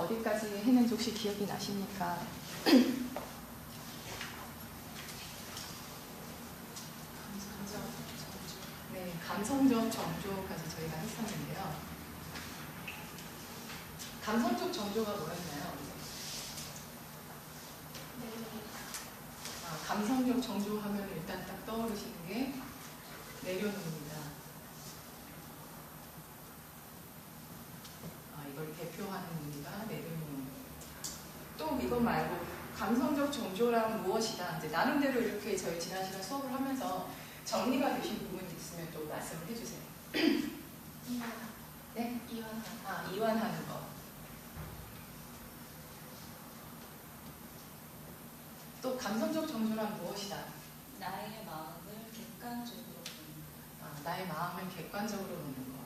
어디까지 했는지 혹시 기억이 나십니까? 네, 감성적 정조까지 저희가 했었는데요. 감성적 정조가 뭐였나요? 감성적 정조 하면 일단 딱 떠오르시는 게 내려놓습니다. 이걸 대표하는 의미가 내려놓는. 또 이것 말고 감성적 정조란 무엇이다. 이제 나름대로 이렇게 저희 지난 시간 수업을 하면서 정리가 되신 부분이 있으면 또 말씀을 해주세요. 이완. 네? 이완. 이완하는 거. 또 감성적 정조란 무엇이다. 나의 마음을 객관적으로 보는. 나의 마음을 객관적으로 보는 거.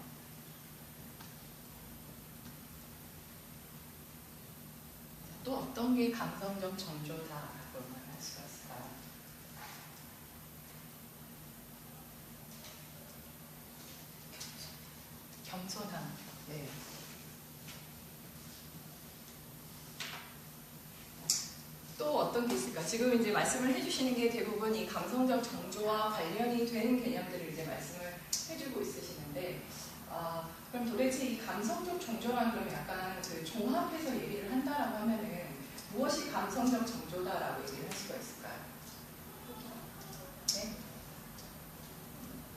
또 어떤 게 감성적 정조다라고 말할 수가 있을까요? 겸손함. 네. 또 어떤 게 있을까? 지금 이제 말씀을 해주시는 게 대부분 이 감성적 정조와 관련이 되는 개념들을 이제 말씀을 해주고 있으시는데, 그럼 도대체 이 감성적 정조란 그러면 약간 그 종합해서 얘기를 한다라고 하면은 무엇이 감성적 정조다라고 얘기를 할 수가 있을까요? 네?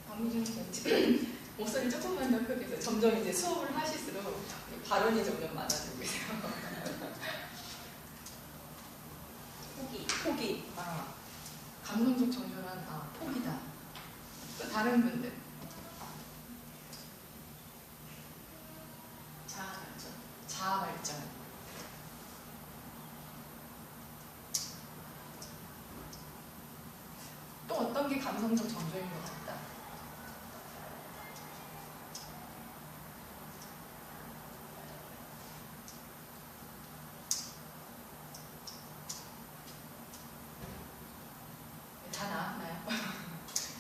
박미준 선생님 목소리 조금만 더 크게 해서 점점 이제 수업을 하실수록 발언이 점점 많아지고 있어요. 포기. 감성적 정조란 포기다. 또 다른 분들. 자아 발전. 또 어떤 게 감성적 정조인 것 같다. 다 나왔나요?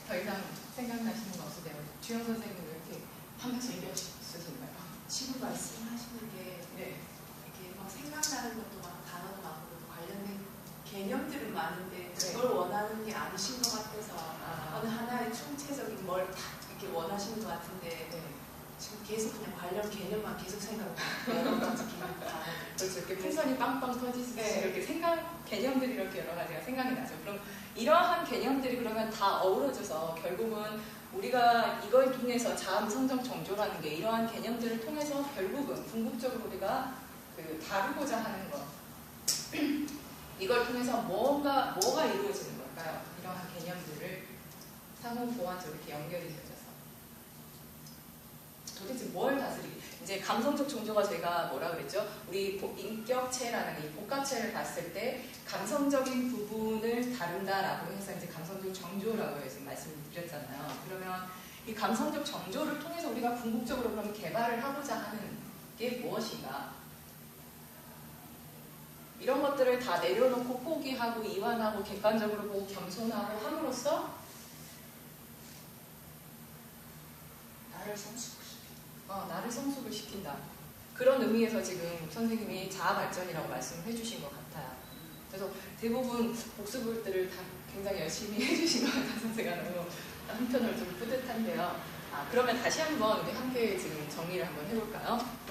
더 이상 생각나시는 거 없으세요? 주영 선생님 왜 이렇게 하면서 얘기하시는가요? 지금 말씀하시는 게 네. 이렇게 막 생각나는 것도 많고 단어도 많고 관련된 개념들은 많은데 네. 그걸 원하는 게 아니신 것 같아서 어느 하나의 총체적인 뭘 다 이렇게 원하시는 것 같은데 네. 지금 계속 그냥 관련 개념만 계속 생각하고 여러 가지 개념 다 그렇죠. 이렇게 풍선이 빵빵 터지듯이 네. 이렇게 개념들이 이렇게 여러 가지가 생각이 나죠. 그럼 이러한 개념들이 그러면 다 어우러져서 결국은 우리가 이걸 통해서 자음성적 정조라는 게 이러한 개념들을 통해서 결국은 궁극적으로 우리가 다루고자 하는 것 이걸 통해서 뭐가 이루어지는 걸까요? 이러한 개념들을 상호 보완적으로 이렇게 연결이 되어져서 도대체 뭘 다스리기? 이제 감성적 정조가 저희가 뭐라 그랬죠? 우리 인격체라는 이 복합체를 봤을 때 감성적인 부분을 다룬다라고 해서 이제 감성적 정조라고 해서 말씀을 드렸잖아요. 그러면 이 감성적 정조를 통해서 우리가 궁극적으로 그럼 개발을 하고자 하는 게 무엇인가? 이런 것들을 다 내려놓고 포기하고 이완하고 객관적으로 보고 겸손하고 함으로써 나를 성숙을 시킨다. 그런 의미에서 지금 선생님이 자아 발전이라고 말씀을 해주신 것 같아요. 그래서 대부분 복습들을 다 굉장히 열심히 해주신 것 같아서 제가 너무 한편으로 좀 뿌듯한데요. 그러면 다시 한번 우리 함께 지금 정리를 한번 해볼까요?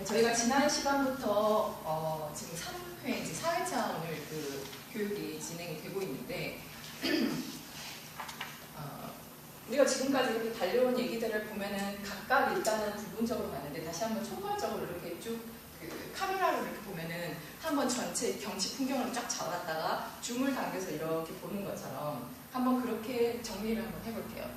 저희가 지난 시간부터 지금 3회, 이제 4회차 오늘 그 교육이 진행이 되고 있는데 우리가 지금까지 이렇게 달려온 얘기들을 보면은 각각 일단은 부분적으로 봤는데 다시 한번 총괄적으로 이렇게 쭉 그 카메라로 이렇게 보면은 한번 전체 경치 풍경을 쫙 잡았다가 줌을 당겨서 이렇게 보는 것처럼 한번 그렇게 정리를 한번 해볼게요.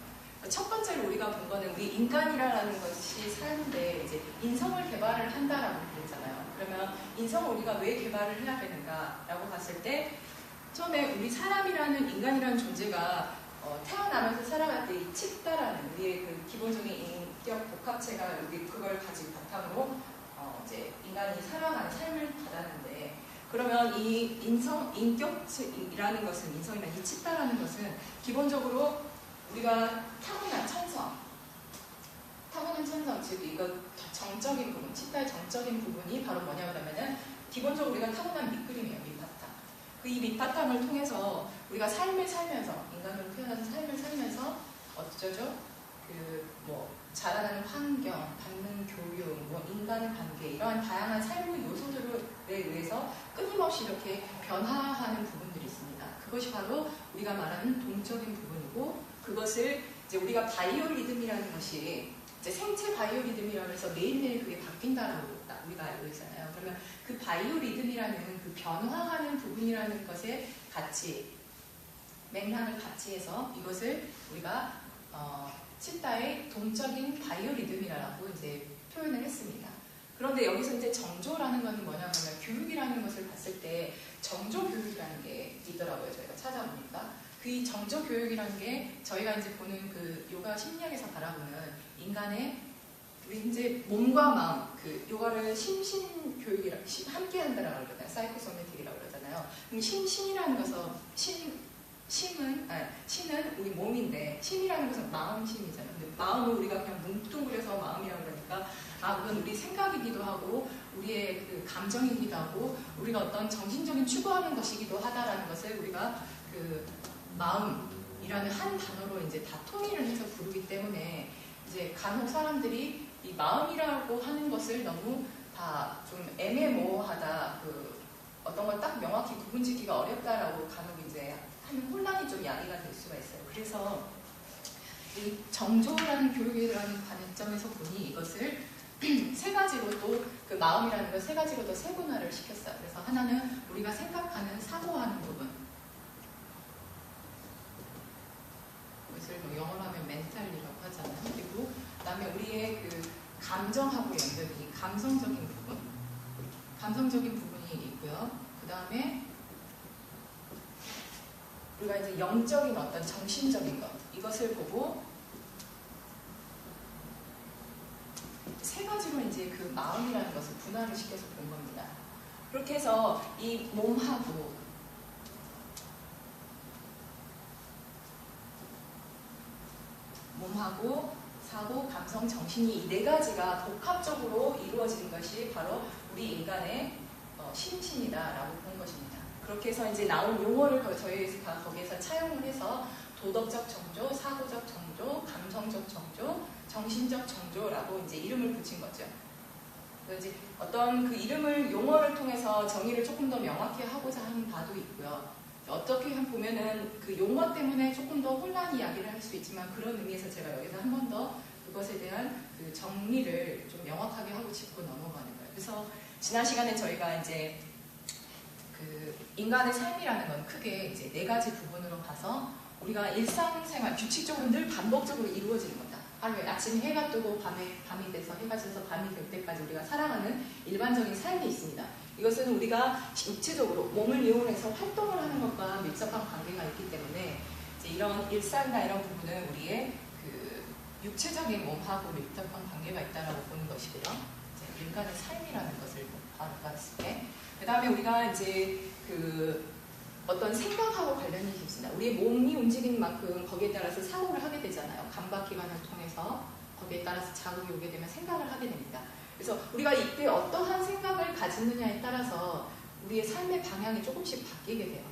첫 번째로 우리가 본 거는 우리 인간이라는 것이 사는데 이제 인성을 개발을 한다라고 그랬잖아요. 그러면 인성을 우리가 왜 개발을 해야 되는가라고 봤을 때 처음에 우리 사람이라는 인간이라는 존재가 태어나면서 살아갈 때 이 칩다라는 우리의 그 기본적인 인격 복합체가 우리 그걸 가지고 바탕으로 이제 인간이 살아가는 삶을 받았는데 그러면 이 인격이라는 것은 인성이나 이 칩다라는 것은 기본적으로 우리가 타고난 천성 즉 이거 정적인 부분, 치타의 정적인 부분이 바로 뭐냐 그러면은 기본적으로 우리가 타고난 밑그림이에요. 밑바탕. 그 이 밑바탕을 통해서 우리가 삶을 살면서 인간으로 태어나서 삶을 살면서 어쩌죠? 그 뭐 자라나는 환경, 받는 교육, 뭐 인간의 관계 이러한 다양한 삶의 요소들에 의해서 끊임없이 이렇게 변화하는 부분들이 있습니다. 그것이 바로 우리가 말하는 동적인 부분이고 그것을 이제 우리가 바이오리듬이라는 것이 이제 생체 바이오리듬이라고 해서 매일매일 그게 바뀐다라고 우리가 알고 있잖아요. 그러면 그 바이오리듬이라는 그 변화하는 부분이라는 것에 같이 맥락을 같이 해서 이것을 우리가 치타의 동적인 바이오리듬이라고 이제 표현을 했습니다. 그런데 여기서 이제 정조라는 것은 뭐냐면 교육이라는 것을 봤을 때 정조 교육이라는 게 있더라고요. 저희가 찾아보니까 그 정조 교육이라는 게 저희가 이제 보는 그 요가 심리학에서 바라보는 인간의 우리 이제 몸과 마음 그 요가를 심신 교육이라 함께 한다라고 그러잖아요. 사이코소매틱이라고 그러잖아요. 그럼 신이라는 것은 신은 우리 몸인데 심이라는 것은 마음 심이잖아요. 근데 마음을 우리가 그냥 뭉뚱그려서 마음이라고 그러니까 그건 우리 생각이기도 하고 우리의 그 감정이기도 하고 우리가 어떤 정신적인 추구하는 것이기도 하다라는 것을 우리가 그 마음이라는 한 단어로 이제 다 통일을 해서 부르기 때문에 이제 간혹 사람들이 이 마음이라고 하는 것을 너무 다 좀 애매모호하다 그 어떤 걸 딱 명확히 구분짓기가 어렵다라고 간혹 이제 하는 혼란이 좀 야기가 될 수가 있어요. 그래서 이 정조라는 교육이라는 관점에서 보니 이것을 세 가지로 또 그 마음이라는 걸 세 가지로 더 세분화를 시켰어요. 그래서 하나는 우리가 생각하는 사고하는 부분. 이것을 뭐 영어로 하면 멘탈이라고 하잖아요. 그리고 그다음에 우리의 그 감정하고 연결이 감성적인 부분. 감성적인 부분이 있고요. 그다음에 우리가 이제 영적인 어떤 정신적인 것 이것을 보고 세 가지로 이제 그 마음이라는 것을 분할을 시켜서 본 겁니다. 그렇게 해서 이 몸하고 사고, 감성, 정신이 이 네 가지가 복합적으로 이루어지는 것이 바로 우리 인간의 심신이다라고 본 것입니다. 그렇게 해서 이제 나온 용어를 저희가 거기에서 차용을 해서 도덕적 정조, 사고적 정조, 감성적 정조, 정신적 정조라고 이제 이름을 붙인 거죠. 그래서 이제 어떤 그 이름을 용어를 통해서 정의를 조금 더 명확히 하고자 하는 바도 있고요. 어떻게 보면은 그 용어 때문에 조금 더 혼란 이야기를 할 수 있지만 그런 의미에서 제가 여기서 한 번 더 그것에 대한 그 정리를 좀 명확하게 하고 짚고 넘어가는 거예요. 그래서 지난 시간에 저희가 이제 그 인간의 삶이라는 건 크게 이제 네 가지 부분으로 봐서 우리가 일상생활 규칙적으로 늘 반복적으로 이루어지는 거다. 하루에 아침에 해가 뜨고 밤이 돼서 해가 져서 밤이 될 때까지 우리가 살아가는 일반적인 삶이 있습니다. 이것은 우리가 육체적으로 몸을 이용해서 활동을 하는 것과 밀접한 관계가 있기 때문에 이제 이런 일상이나 이런 부분은 우리의 그 육체적인 몸하고 밀접한 관계가 있다라고 보는 것이고요. 이제 인간의 삶이라는 것을 봤을 때, 그 다음에 우리가 이제 그 어떤 생각하고 관련이 있습니다. 우리의 몸이 움직이는 만큼 거기에 따라서 사고를 하게 되잖아요. 감각기관을 통해서 거기에 따라서 자극이 오게 되면 생각을 하게 됩니다. 그래서 우리가 이때 어떠한 생각을 가지느냐에 따라서 우리의 삶의 방향이 조금씩 바뀌게 돼요.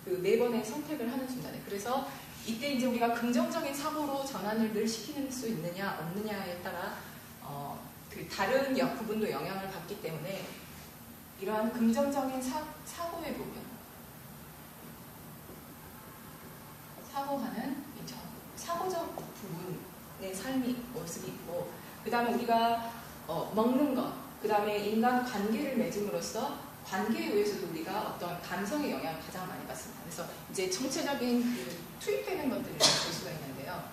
그 매번의 선택을 하는 순간에. 그래서 이때 이제 우리가 긍정적인 사고로 전환을 늘 시키는 수 있느냐 없느냐에 따라 그 다른 부분도 영향을 받기 때문에 이러한 긍정적인 사고의 부분, 사고하는 사고적 부분의 삶이 모습이 있고, 그 다음에 우리가 먹는 것, 그 다음에 인간 관계를 맺음으로써 관계에 의해서도 우리가 어떤 감성의 영향을 가장 많이 받습니다. 그래서 이제 전체적인 그 투입되는 것들을 볼 수가 있는데요.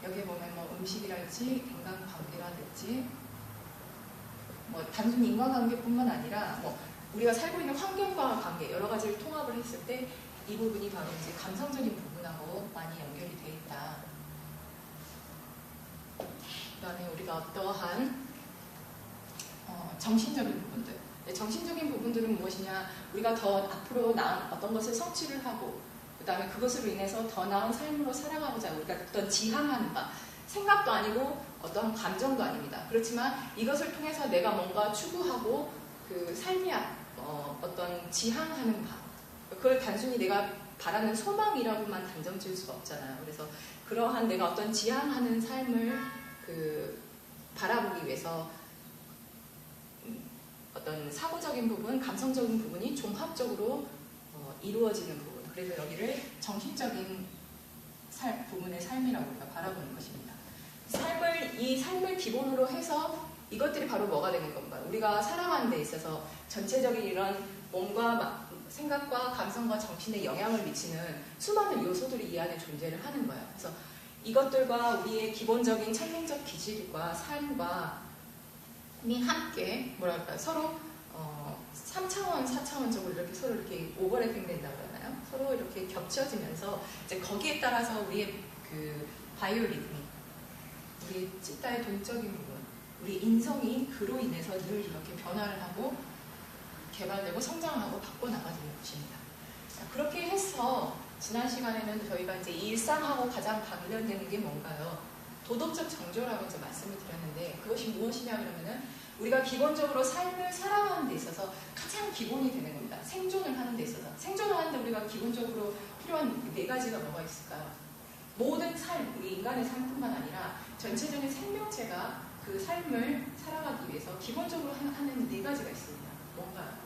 여기에 보면 뭐 음식이랄지 인간 관계라든지 뭐 단순히 인간관계뿐만 아니라 뭐 우리가 살고 있는 환경과 관계 여러 가지를 통합을 했을 때 이 부분이 바로 이제 감성적인 부분하고 많이 연결이 돼 있다. 그다음에 우리가 어떠한 정신적인 부분들. 정신적인 부분들은 무엇이냐? 우리가 더 앞으로 나은 어떤 것을 성취를 하고, 그 다음에 그것으로 인해서 더 나은 삶으로 살아가고자 우리가 어떤 지향하는 바, 생각도 아니고 어떤 감정도 아닙니다. 그렇지만 이것을 통해서 내가 뭔가 추구하고 그 삶이 어떤 지향하는 바, 그걸 단순히 내가 바라는 소망이라고만 단정 지을 수가 없잖아요. 그래서 그러한 내가 어떤 지향하는 삶을 바라보기 위해서 어떤 사고적인 부분, 감성적인 부분이 종합적으로 이루어지는 부분. 그래서 여기를 정신적인 부분의 삶이라고 우리가 바라보는 것입니다. 이 삶을 기본으로 해서 이것들이 바로 뭐가 되는 건가? 우리가 살아가는 데 있어서 전체적인 이런 몸과 생각과 감성과 정신에 영향을 미치는 수많은 요소들이 이 안에 존재를 하는 거예요. 그래서 이것들과 우리의 기본적인 천민적 기질과 삶과 함께 서로 3차원, 4차원적으로 이렇게 서로 이렇게 오버래핑 된다고 하나요? 서로 이렇게 겹쳐지면서 이제 거기에 따라서 우리의 그 바이오리듬이, 우리 찌따의 동적인 부분, 우리 인성이 그로 인해서 늘 이렇게 변화를 하고 개발되고 성장하고 바꿔나가는 것입니다. 자, 그렇게 해서 지난 시간에는 저희가 이제 일상하고 가장 관련되는 게 뭔가요? 도덕적 정조라고 이제 말씀을 드렸는데 그것이 무엇이냐 그러면은 우리가 기본적으로 삶을 살아가는 데 있어서 가장 기본이 되는 겁니다. 생존을 하는 데 있어서. 생존을 하는데 우리가 기본적으로 필요한 4가지가 뭐가 있을까요? 모든 삶, 우리 인간의 삶뿐만 아니라 전체적인 생명체가 그 삶을 살아가기 위해서 기본적으로 하는 4가지가 있습니다. 뭔가요?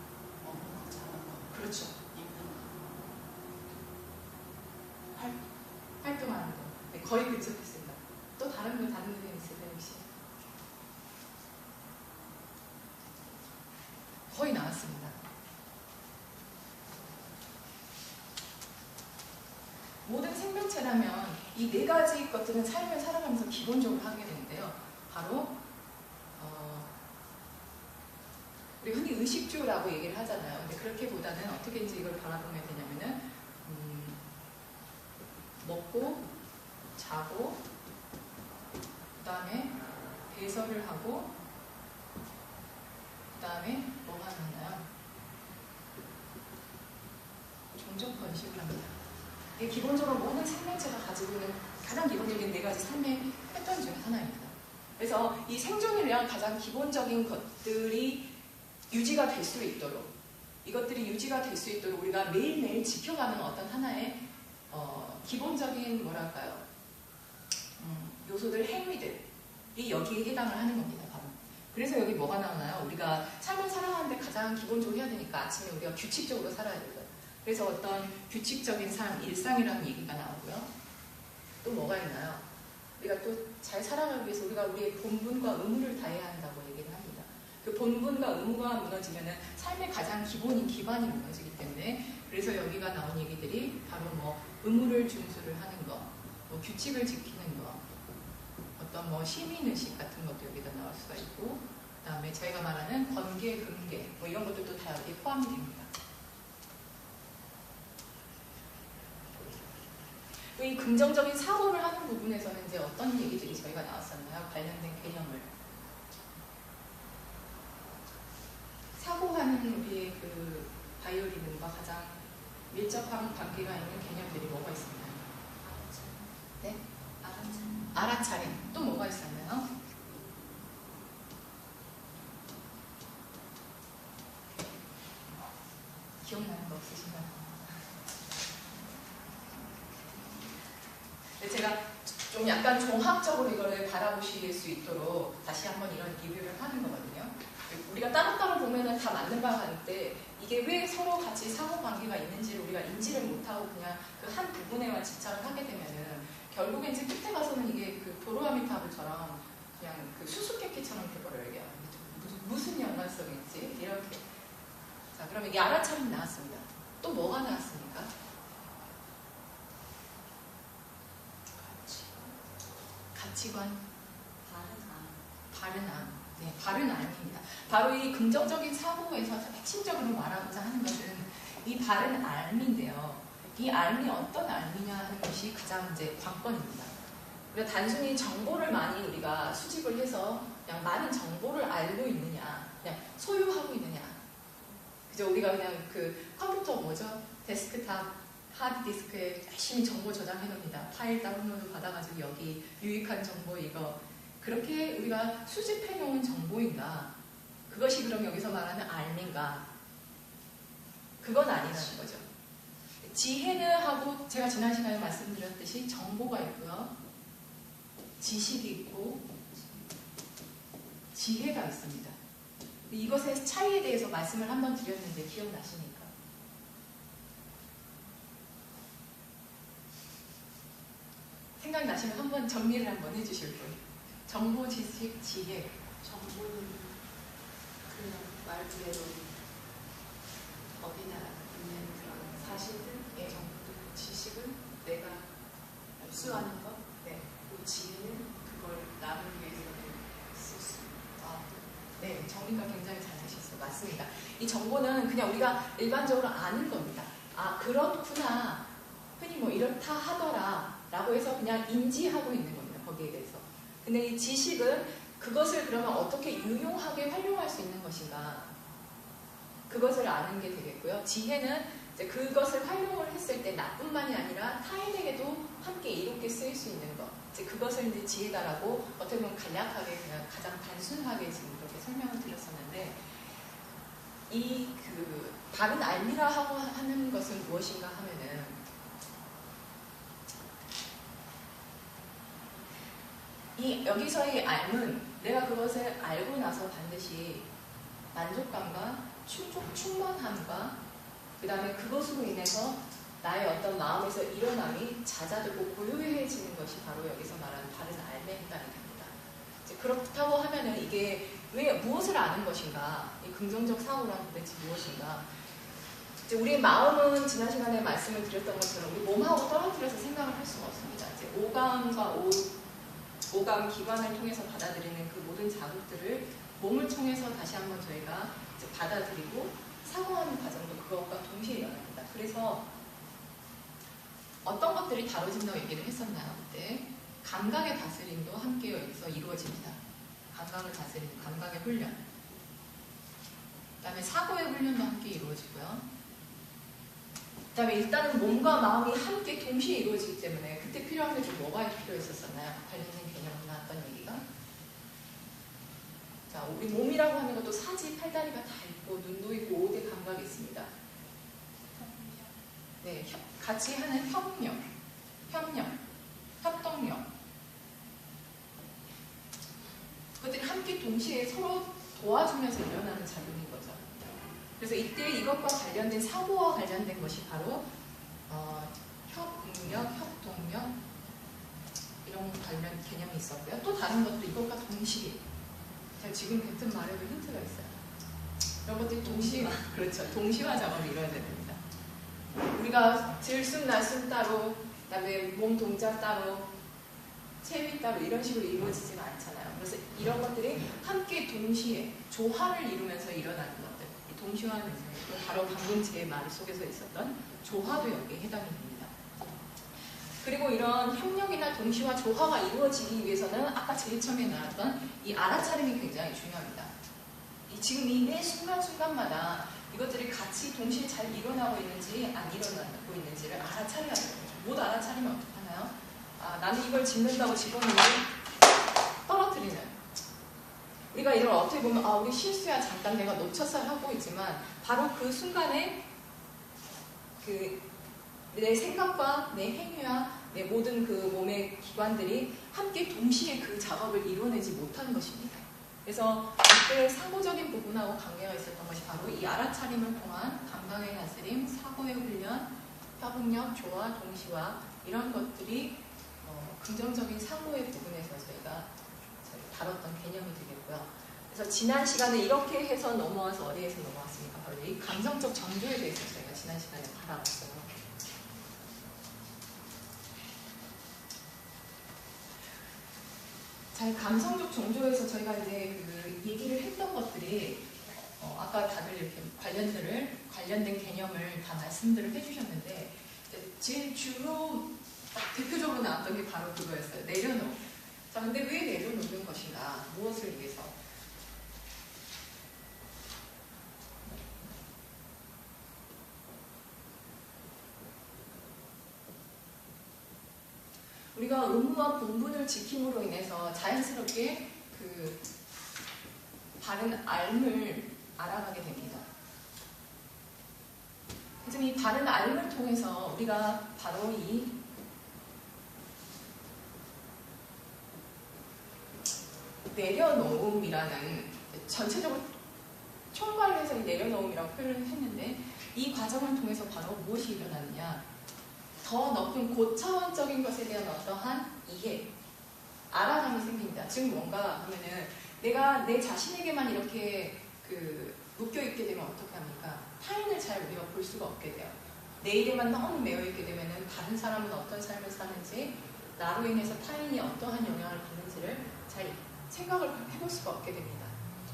먹는 자는 거. 그렇죠. 입는 활동하는 거. 네, 거의 근접했습니다. 또 다른 분 있으세요, 혹시? 거의 나왔습니다. 모든 생명체라면 이 4가지 것들은 삶을 살아가면서 기본적으로 하게 되는데요. 바로 우리 흔히 의식주라고 얘기를 하잖아요. 근데 그렇게보다는 어떻게 이제 이걸 바라보면 되냐면은 먹고 자고 그 다음에 배설을 하고 그 다음에 뭐가 하나요? 종족 번식을 합니다. 이게 기본적으로 모든 생명체가 가지고 있는 가장 기본적인 4가지 삶의 패턴 중에 하나입니다. 그래서 이 생존을 위한 가장 기본적인 것들이 유지가 될 수 있도록, 이것들이 유지가 될 수 있도록 우리가 매일매일 지켜가는 어떤 하나의 기본적인 뭐랄까요? 요소들, 행위들이 여기에 해당을 하는 겁니다. 바로. 그래서 여기 뭐가 나오나요? 우리가 삶을 살아가는데 가장 기본적으로 해야 되니까 아침에 우리가 규칙적으로 살아야 되고요. 그래서 어떤 규칙적인 삶, 일상이라는 얘기가 나오고요. 또 뭐가 있나요? 우리가 또 잘 살아가기 위해서 우리가 우리의 본분과 의무를 다해야 한다고 얘기를 합니다. 그 본분과 의무가 무너지면은 삶의 가장 기반이 무너지기 때문에 그래서 여기가 나온 얘기들이 바로 뭐 의무를 준수를 하는 거, 뭐 규칙을 지키는 거, 어떤 뭐 시민의식 같은 것도 여기다 나올 수가 있고, 그 다음에 저희가 말하는 권계, 금계, 뭐 이런 것들도 다 여기에 포함이 됩니다. 이 긍정적인 사고를 하는 부분에서는 이제 어떤 얘기들이 저희가 나왔었나요? 관련된 개념을. 사고하는 우리의 그 바이오리듬과 가장 밀접한 관계가 있는 개념들이 뭐가 있었나요? 네? 알아차림. 또 뭐가 있었나요? 기억나는 거 없으신가요? 제가 좀 약간 종합적으로 이거를 바라보실 수 있도록 다시 한번 이런 리뷰를 하는 거거든요. 우리가 따로따로 보면은 다 맞는 바가 아닌데 이게 왜 서로 같이 상호관계가 있는지를 우리가 인지를 못하고 그냥 그 한 부분에만 집착을 하게 되면은 결국엔 이제 끝에 가서는 이게 그 도로아미타불처럼 그냥 그 수수께끼처럼 돼버려요. 이게 무슨 연관성이 있지? 이렇게. 자, 그럼 이게 알아차림 나왔습니다. 또 뭐가 나왔습니까? 가치관, 바른 암. 네, 바른 암입니다. 바로 이 긍정적인 사고에서 핵심적으로 말하고자 하는 것은 이 바른 암인데요. 이 암이 어떤 암이냐 하는 것이 가장 이제 관건입니다. 우리가 단순히 정보를 많이 우리가 수집을 해서 그냥 많은 정보를 알고 있느냐, 그냥 소유하고 있느냐. 그죠? 우리가 그냥 그 컴퓨터 뭐죠? 데스크탑 하드디스크에 열심히 정보 저장해 놓습니다. 파일 다운로드 받아가지고 여기 유익한 정보 이거 그렇게 우리가 수집해 놓은 정보인가? 그것이 그럼 여기서 말하는 알민가? 그건 아니라는 거죠. 지혜는 하고 제가 지난 시간에 말씀드렸듯이 정보가 있고요. 지식이 있고 지혜가 있습니다. 이것의 차이에 대해서 말씀을 한번 드렸는데 기억나십니까? 생각나시면 한번 정리를 한번 해주실 분. 정보, 지식, 지혜. 정보는 그냥 말 그대로 어디나 있는 그런 사실들, 예. 정보들, 지식은 내가 흡수하는 것, 네. 그리고 지혜는 그걸 남을 위해서는 쓸 수 있는 것. 네, 정리가 굉장히 잘 되셨어요. 맞습니다. 이 정보는 그냥 우리가 일반적으로 아는 겁니다. 아, 그렇구나. 흔히 뭐 이렇다 하더라. 라고 해서 그냥 인지하고 있는 겁니다. 거기에 대해서. 근데 이 지식은 그것을 그러면 어떻게 유용하게 활용할 수 있는 것인가. 그것을 아는 게 되겠고요. 지혜는 이제 그것을 활용을 했을 때 나뿐만이 아니라 타인에게도 함께 이롭게 쓰일 수 있는 것. 이제 그것을 이제 지혜다라고 어떻게 보면 간략하게 그냥 가장 단순하게 지금 그렇게 설명을 드렸었는데 이 그 바른 알미라 하고 하는 것은 무엇인가 하면은 이 여기서의 알은 내가 그것을 알고 나서 반드시 만족감과 충만함과 그 다음에 그것으로 인해서 나의 어떤 마음에서 일어남이 잦아들고 고요해지는 것이 바로 여기서 말하는 바른 알매 해당이 됩니다. 이제 그렇다고 하면은 이게 왜 무엇을 아는 것인가? 이 긍정적 사고란 도대체 무엇인가? 이제 우리의 마음은 지난 시간에 말씀을 드렸던 것처럼 우리 몸하고 떨어뜨려서 생각을 할 수가 없습니다. 이제 오감 기관을 통해서 받아들이는 그 모든 자극들을 몸을 통해서 다시 한번 저희가 이제 받아들이고 사고하는 과정도 그것과 동시에 일어납니다. 그래서 어떤 것들이 다뤄진다고 얘기를 했었나요? 그때 감각의 다스림도 함께 여기서 이루어집니다. 감각을 다스리는 감각의 훈련. 그 다음에 사고의 훈련도 함께 이루어지고요. 그 다음에 일단은 몸과 마음이 함께 동시에 이루어지기 때문에 그때 필요한 게 좀 뭐가 필요했었었나요? 관련된 개념 나왔던 얘기가. 자, 우리 몸이라고 하는 것도 사지, 팔다리가 다 있고 눈도 있고 5대 감각이 있습니다. 네, 같이 하는 협력, 협동력. 그것들이 함께 동시에 서로 도와주면서 일어나는 작용인 거죠. 그래서 이때 이것과 관련된 사고와 관련된 것이 바로 협력, 협동력 이런 관련 개념이 있었고요. 또 다른 것도 이것과 동시에 제가 지금 뱉은 말에도 힌트가 있어요. 이런 것들이 그렇죠. 동시화 작업이 이루어져야 됩니다. 우리가 들숨날숨 따로, 그다음에 몸 동작 따로, 체위 따로 이런 식으로 이루어지지가 않잖아요. 그래서 이런 것들이 함께 동시에 조화를 이루면서 일어나는 것들. 이 동시화는 바로 방금 제 말 속에서 있었던 조화도 여기에 해당이 됩니다. 그리고 이런 협력이나 동시화, 조화가 이루어지기 위해서는 아까 제일 처음에 나왔던 이 알아차림이 굉장히 중요합니다. 지금 이 매 순간순간마다 이것들이 같이 동시에 잘 일어나고 있는지 안 일어나고 있는지를 알아차려야 돼요. 못 알아차리면 어떡하나요? 아, 나는 이걸 짚는다고 집어넣는데 떨어뜨리는. 우리가 이걸 어떻게 보면 우리 실수야 잠깐 내가 놓쳤어 하고 있지만 바로 그 순간에 내 생각과 내 행위와 내 모든 그 몸의 기관들이 함께 동시에 그 작업을 이뤄내지 못하는 것입니다. 그래서 그때 사고적인 부분하고 관계가 있었던 것이 바로 이 알아차림을 통한 감각의 다스림, 사고의 훈련, 협력, 조화, 동시화 이런 것들이 긍정적인 사고의 부분에서 저희가 다뤘던 개념이 되겠고요. 그래서 지난 시간에 이렇게 해서 넘어와서 어디에서 넘어왔습니까? 바로 이 감성적 정조에 대해서 저희가 지난 시간에 바라봤어요. 자, 감성적 정조에서 저희가 이제 그 얘기를 했던 것들이 아까 다들 이렇게 관련된 개념을 다 말씀들을 해주셨는데 제일 주로 대표적으로 나왔던 게 바로 그거였어요. 내려놓. 자, 근데 왜 내려놓는 것인가? 무엇을 위해서? 우리가 의무와 본분을 지킴으로 인해서 자연스럽게 그 바른 알을 알아가게 됩니다. 그래서 이 바른 알을 통해서 우리가 바로 이 내려놓음이라는 전체적으로 총괄을 해서 이 내려놓음이라고 표현을 했는데 이 과정을 통해서 바로 무엇이 일어나느냐, 더 높은 고차원적인 것에 대한 어떠한 이해, 알아감이 생깁니다. 즉 뭔가 하면은 내가 내 자신에게만 이렇게 묶여있게 되면 어떻게 합니까? 타인을 잘 우리가 볼 수가 없게 돼요. 내 일에만 너무 매여있게 되면은 다른 사람은 어떤 삶을 사는지, 나로 인해서 타인이 어떠한 영향을 받는지를 잘 생각을 해볼 수가 없게 됩니다.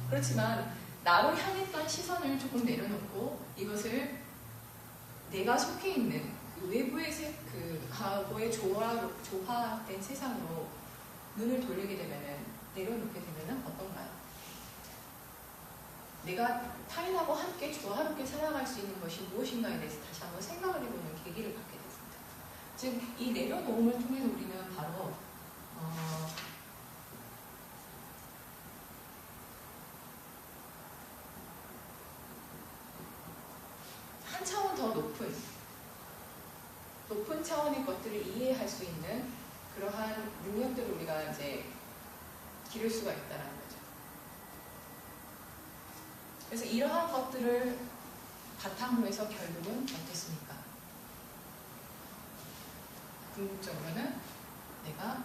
그렇지만 나로 향했던 시선을 조금 내려놓고 이것을 내가 속해 있는 그 외부의 하고의 조화된 세상으로 눈을 돌리게 되면은, 내려놓게 되면은 어떤가요? 내가 타인하고 함께 조화롭게 살아갈 수 있는 것이 무엇인가에 대해서 다시 한번 생각을 해보는 계기를 갖게 됐습니다. 즉, 이 내려놓음을 통해서 우리는 바로 한 차원 더 높은 차원의 것들을 이해할 수 있는 그러한 능력들을 우리가 이제 기를 수가 있다는 거죠. 그래서 이러한 것들을 바탕으로 해서 결국은 어떻습니까? 궁극적으로는 내가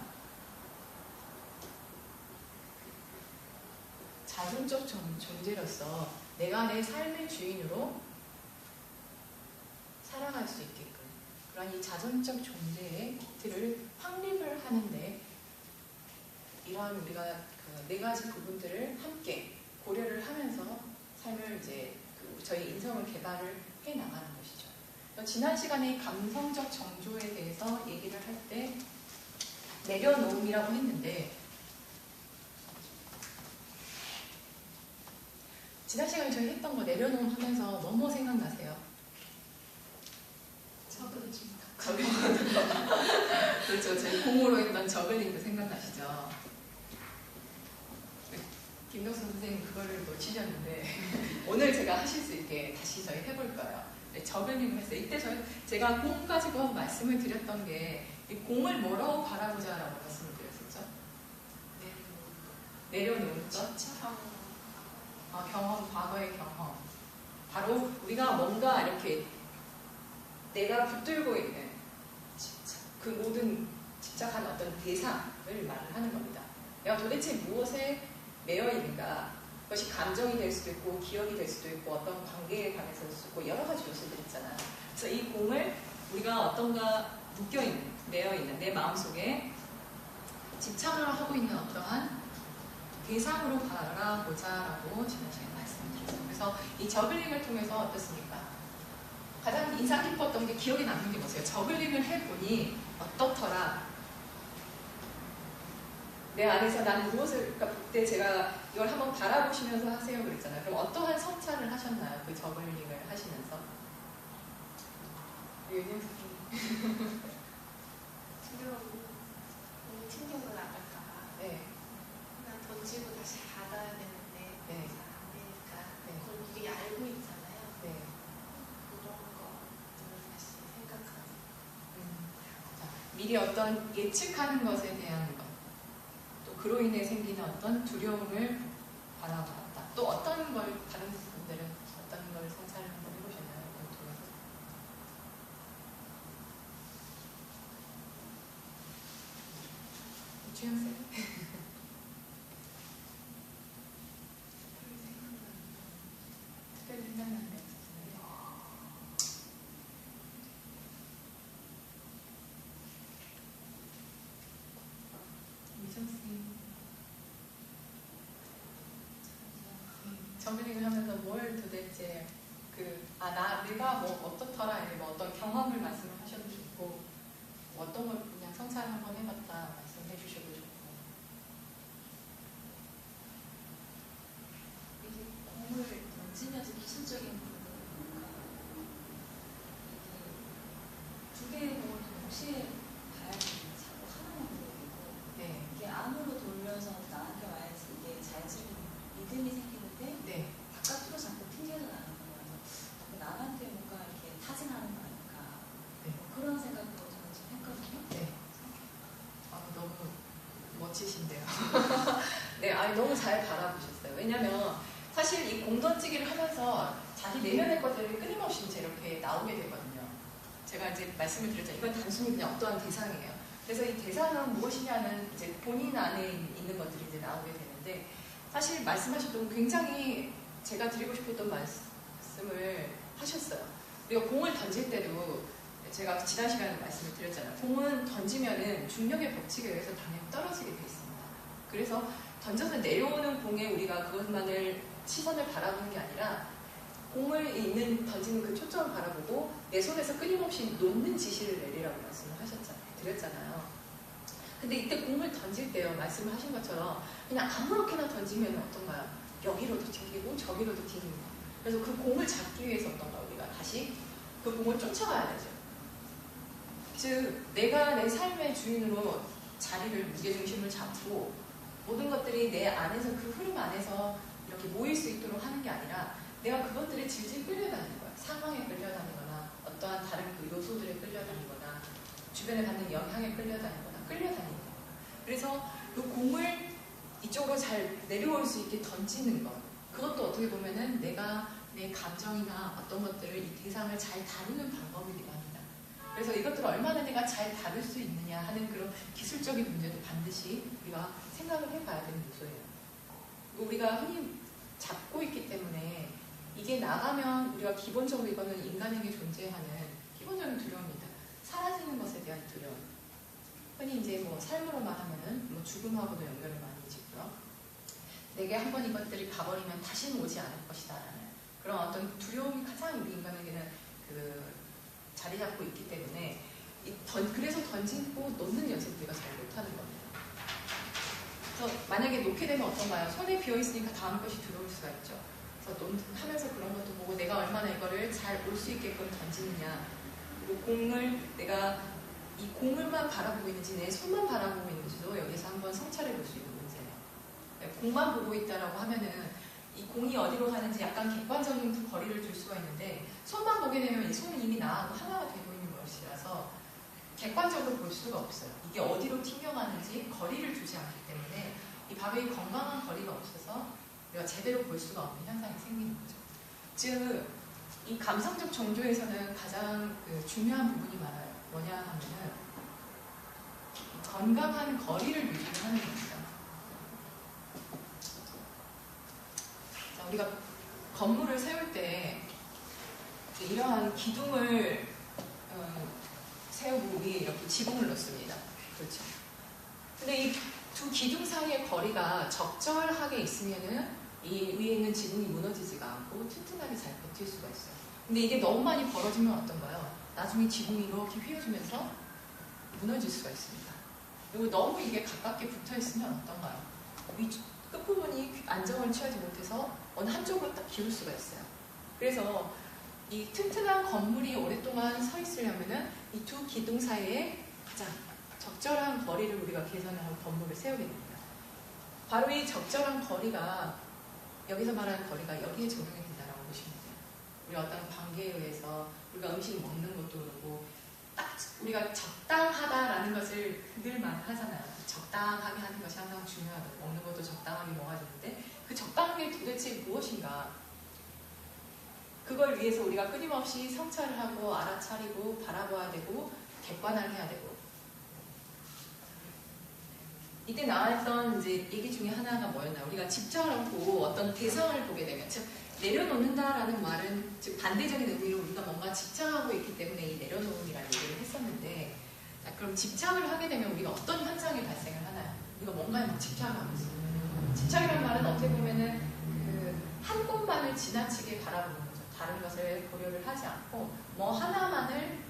자존적 존재로서 내가 내 삶의 주인으로 살아갈 수 있게끔 그런 이 자존적 존재의 틀을 확립을 하는데, 이러한 우리가 네 가지 부분들을 함께 고려를 하면서 삶을 이제 저희 인성을 개발을 해 나가는 것이죠. 지난 시간에 감성적 정조에 대해서 얘기를 할 때 내려놓음이라고 했는데, 지난 시간에 저희 했던 거 내려놓음 하면서 뭐뭐 생각나세요? 저글링. 그렇죠. 저희 공으로 했던 저글링도 생각나시죠? 김덕수 선생님 그거를 놓치셨는데 오늘 제가 하실 수 있게 다시 저희 해볼 거예요. 네, 저글링을 했어요. 이때 제가 공 가지고 말씀을 드렸던 게 이 공을 뭐라고 바라보자라고 말씀을 드렸었죠? 내려놓은 것? 경험, 과거의 경험. 바로 우리가 뭔가 이렇게 내가 붙들고 있는 그 모든 집착한 어떤 대상을 말을 하는 겁니다. 내가 도대체 무엇에 매여 있는가? 그것이 감정이 될 수도 있고 기억이 될 수도 있고 어떤 관계에 관해서일 수도 있고 여러 가지 요소들이 있잖아요. 그래서 이 공을 우리가 어떤가 묶여있는, 매여있는 내 마음속에 집착을 하고 있는 어떠한 대상으로 바라보자라고 지난 시간에 말씀드렸어요. 그래서 이 저글링을 통해서 어떻습니까? 가장 인상 깊었던 게, 기억에 남는 게 뭐세요? 저글링을 해보니 어떻더라? 내 안에서 나는 무엇을, 그러니까 그때 제가 이걸 한번 바라보시면서 하세요 그랬잖아요. 그럼 어떠한 성찰을 하셨나요? 그 저글링을 하시면서? 유진 선생님. 두려움이 튕겨서 나갈까봐. 네. 그냥 던지고 다시 받아야 되는데 네. 잘 안 되니까. 네. 그걸 미리 알고 있잖아요. 네. 그런 거를 다시 생각하고. 자, 미리 어떤 예측하는 것에 대한 것, 또 그로 인해 생기는 어떤 두려움을 바라봤다. 또 어떤 걸, 다른 분들은 어떤 걸 성찰을 한번 해보셨나요? 이걸 통해서? 주영쌤? 특별히 생각나는 게 없었어요. 미정쌤. 저글링을 하면서 뭘 도대체 내가 뭐 어떻더라, 아니면 뭐 어떤 경험을 말씀을 하셔도 좋고, 뭐 어떤 걸 그냥 성찰을 한번 해봤다 말씀해 주셔도 좋고. 이게 공을 던지면서 기술적인 부분은 두 개의 공을 동시에 봐야 되는 자꾸 하는 믿음이 생기는데 네. 바깥으로 자꾸 튕겨져 나가는 거예요. 남한테 뭔가 이렇게 타진하는 거 아닐까. 네. 뭐 그런 생각도 저는 지금 했거든요. 네. 너무 멋지신데요. 네, 너무 잘 바라보셨어요. 왜냐면 사실 이 공 던지기를 하면서 자기 내면의 것들이 끊임없이 이제 이렇게 나오게 되거든요. 제가 이제 말씀을 드렸죠. 이건 단순히 그냥 어떠한 대상이에요. 그래서 이 대상은 무엇이냐는 이제 본인 안에 있는 것들이 이제 나오게 되는데, 사실 말씀하셨던 굉장히 제가 드리고 싶었던 말씀을 하셨어요. 우리가 공을 던질 때도 제가 지난 시간에 말씀을 드렸잖아요. 공은 던지면은 중력의 법칙에 의해서 당연히 떨어지게 돼 있습니다. 그래서 던져서 내려오는 공에 우리가 그것만을 시선을 바라보는 게 아니라 공을 던지는 그 초점을 바라보고 내 손에서 끊임없이 놓는 지시를 내리라고 말씀을 드렸잖아요. 근데 이때 공을 던질 때요, 말씀을 하신 것처럼 그냥 아무렇게나 던지면 어떤가요? 여기로도 튕기고 저기로도 튕기고. 그래서 그 공을 잡기 위해서 어떤가, 우리가 다시 그 공을 쫓아가야 되죠. 즉 내가 내 삶의 주인으로 자리를, 무게중심을 잡고 모든 것들이 내 안에서, 그 흐름 안에서 이렇게 모일 수 있도록 하는 게 아니라 내가 그것들에 질질 끌려다니는 거야. 상황에 끌려다니거나 어떠한 다른 그 요소들에 끌려다니거나 주변에 받는 영향에 끌려다니거나 끌려다니는 거야. 그래서 그 공을 이쪽으로 잘 내려올 수 있게 던지는 것, 그것도 어떻게 보면은 내가 내 감정이나 어떤 것들을, 이 대상을 잘 다루는 방법이기도 합니다. 그래서 이것들을 얼마나 내가 잘 다룰 수 있느냐 하는 그런 기술적인 문제도 반드시 우리가 생각을 해봐야 되는 요소예요. 우리가 흔히 잡고 있기 때문에 이게 나가면 우리가 기본적으로, 이거는 인간에게 존재하는 기본적인 두려움입니다. 사라지는 것에 대한 두려움. 흔히 이제 뭐 삶으로 말하면은 뭐 죽음하고도 연결을 많이 짓고요. 내게 한번 이것들이 가버리면 다시는 오지 않을 것이다라는 그런 어떤 두려움이 가장 우리 인간에게는 그 자리 잡고 있기 때문에 그래서 던지고 놓는 연습을 우리가 잘 못하는 겁니다. 그래서 만약에 놓게 되면 어떤가요? 손에 비어있으니까 다음 것이 들어올 수가 있죠. 그래서 하면서 그런 것도 보고 내가 얼마나 이거를 잘 올 수 있게끔 던지느냐, 그리고 공을 내가 이 공을만 바라보고 있는지 내 손만 바라보고 있는지도 여기서 한번 성찰해 볼 수 있는 문제예요. 공만 보고 있다라고 하면은 이 공이 어디로 가는지 약간 객관적인 거리를 둘 수가 있는데, 손만 보게 되면 이 손은 이미 나하고 하나가 되고 있는 것이라서 객관적으로 볼 수가 없어요. 이게 어디로 튕겨가는지 거리를 두지 않기 때문에 바로 이 건강한 거리가 없어서 우리가 제대로 볼 수가 없는 현상이 생기는 거죠. 즉, 이 감성적 정조에서는 가장 중요한 부분이 많아요. 뭐냐 하면은 건강한 거리를 유지하는 겁니다. 자, 우리가 건물을 세울 때 이러한 기둥을 세우고 위에 이렇게 지붕을 놓습니다. 그렇죠. 근데 이 두 기둥 사이의 거리가 적절하게 있으면은 이 위에 있는 지붕이 무너지지가 않고 튼튼하게 잘 버틸 수가 있어요. 근데 이게 너무 많이 벌어지면 어떤가요? 나중에 지붕이 이렇게 휘어지면서 무너질 수가 있습니다. 그리고 너무 이게 가깝게 붙어 있으면 어떤가요? 끝부분이 안정을 취하지 못해서 어느 한쪽으로 딱 기울 수가 있어요. 그래서 이 튼튼한 건물이 오랫동안 서 있으려면은 이 두 기둥 사이에 가장 적절한 거리를 우리가 계산하고 건물을 세우게 됩니다. 바로 이 적절한 거리가, 여기서 말하는 거리가 여기에 적용이 된다고 보시면 돼요. 우리 어떤 관계에 의해서 우리가 음식 먹는 것도 그렇고 딱 우리가 적당하다라는 것을 늘 말하잖아요. 적당하게 하는 것이 항상 중요하다고. 먹는 것도 적당하게 먹어야 되는데 그 적당한 게 도대체 무엇인가? 그걸 위해서 우리가 끊임없이 성찰을 하고 알아차리고 바라봐야 되고 객관화를 해야 되고, 이때 나왔던 이제 얘기 중에 하나가 뭐였나요? 우리가 집착을 하고 어떤 대상을 보게 되면, 즉 내려놓는다라는 말은 즉 반대적인 의미로 우리가 뭔가 집착하고 있기 때문에 이 내려놓음이라는 얘기를 했었는데, 자, 그럼 집착을 하게 되면 우리가 어떤 현상이 발생을 하나요? 우리가 뭔가에 막 집착을 하고 있어요. 집착이라는 말은 어떻게 보면은 한 곳만을 지나치게 바라보는 거죠. 다른 것을 고려를 하지 않고 뭐 하나만을,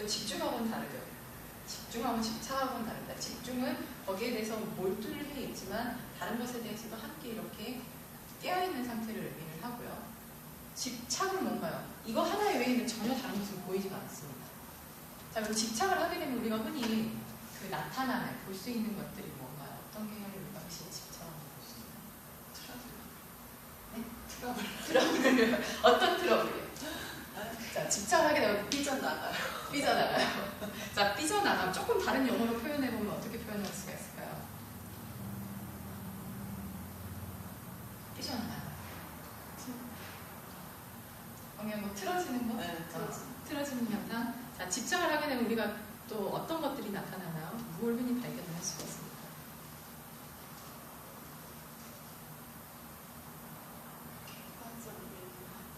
집중하고는 다르죠. 집중하고 집착하고는 다릅니다. 집중은 거기에 대해서 몰두를 해 있지만 다른 것에 대해서도 함께 이렇게 깨어있는 상태를 의미를 하고요. 집착은 뭔가요? 이거 하나 외에는 전혀 다른 것은 보이지가 않습니다. 자, 그럼 집착을 하게 되면 우리가 흔히 나타나는, 볼 수 있는 것들이 뭔가요? 어떤 개념을 우리가 혹시 집착하는 트러블. 트러블. 어떤 트러블이에요? 자, 집착을 하게 되면 삐져나가요. 삐져나가요. 자, 삐져나가면 조금 다른 용어로 표현해보면 어떻게 표현할 수가 있을까요? 삐져나가요. 그냥 뭐 틀어지는 거? 네, 틀어지는 현상. 자, 집착을 하게 되면 우리가 또 어떤 것들이 나타나나요? 무엇을 흔히 발견을 할 수가 있습니까?